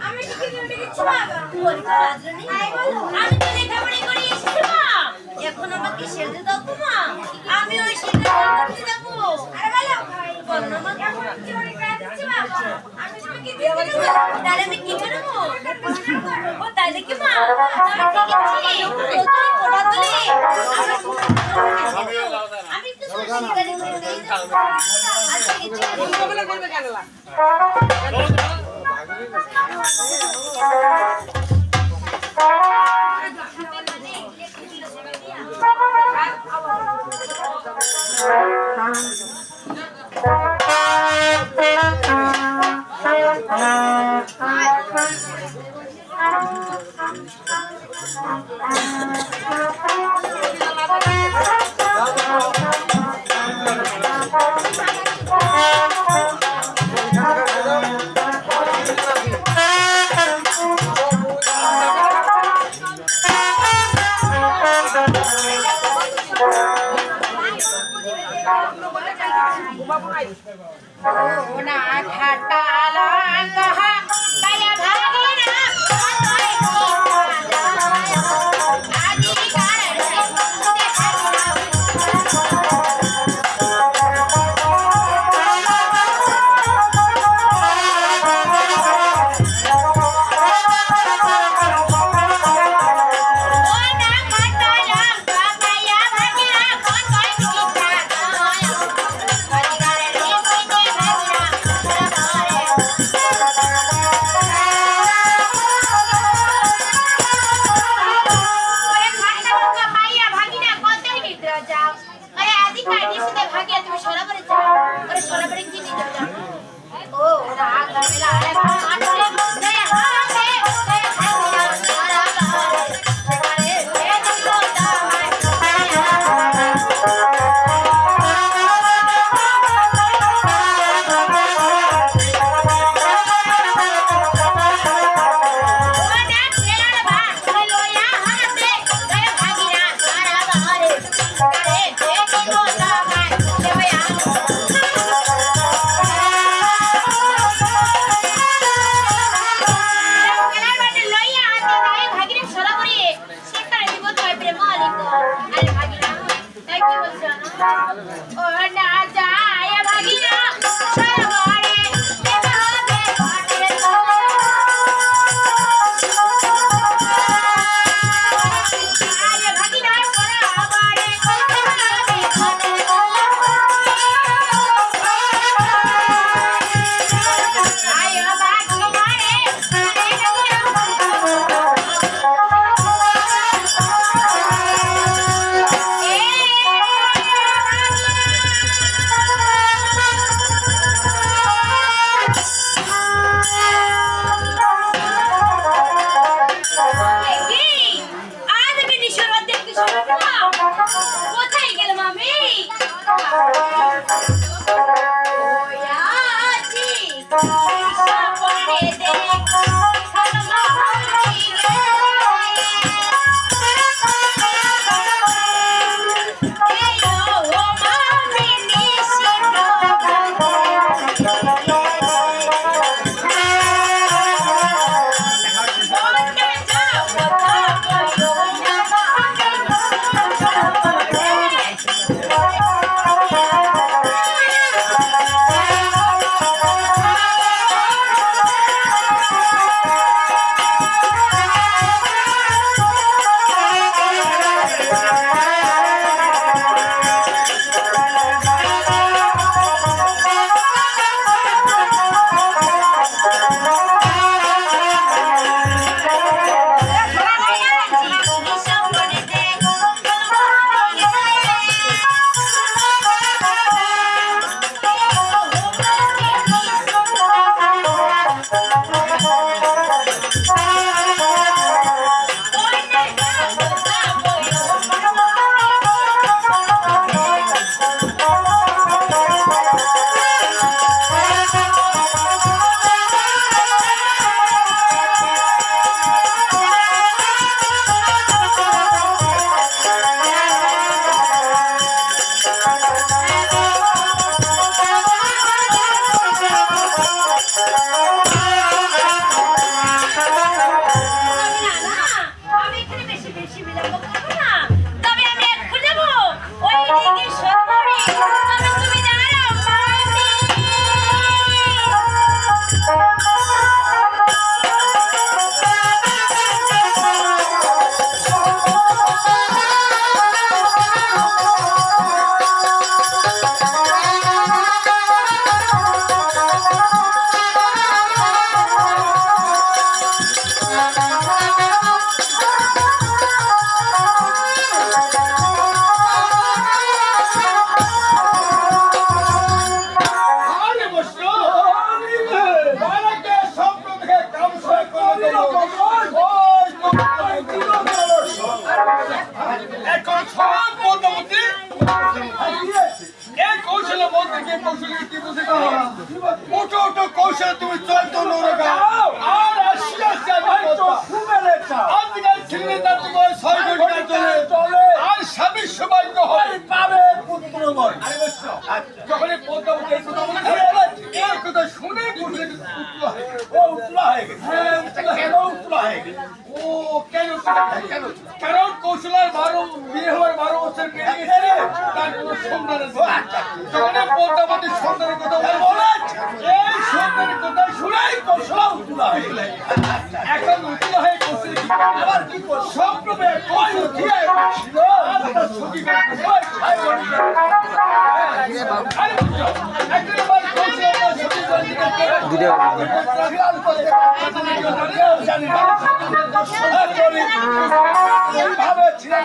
আমি টিকিট দিচ্ছি মা পরীক্ষা রাজরানী আমি তো লেখাপড়া করে এসেছি মা এখন আমাকে সেজে দাও তো মা আমি ওই সেটা করতে যাব আরে বলো বলো মা পরীক্ষা দিচ্ছি মা আমি তোমাকে দিয়ে দেব তাহলে আমি কি করব ও তাহলে কি মা আমি ঠিক আছে পড়া দিলে আমি একটু সরকারি করে দেই আচ্ছা কিছু করবে কেন না খাটালা কহা কায়া ভাগে না আজি কারে কোথায় গেলাম আমি না তোমার 6 ঘন্টা চলে আর স্বামী সৌভাগ্য হয় পাবে পুত্রবর। আরে বৎস যখন পদ্মাবতী এই কথা বলেছে এই কথা শুনে পুত্র হয় ও উতলা হয়ে গেছে। হ্যাঁ কেন উতলা হয়ে গেছে? ও কেন কেন কারণ কৌশলার 12 বিয়ে হওয়ার 12 বছর পেরিয়ে গেছে তার কোনো সন্তান আছে যখন পদ্মাবতীর সন্তানের কথা বলে এই সন্তানের কথা শুনেই কৌশলা উতলা হয়ে গেছে। এখন উঠল হয়ে কৌশল আবার কি করব? স্বপ্ন পেয়ে কই উঠিয়ে ছিল। আপনার ছবি করতে হয় আয় বলি। আরে বুঝছো একদিন আমার কৌশল আমার ছবি করতে খেয়াল করতে কেউ জানি না। হ্যাঁ, করি। এইভাবে ছিলাম।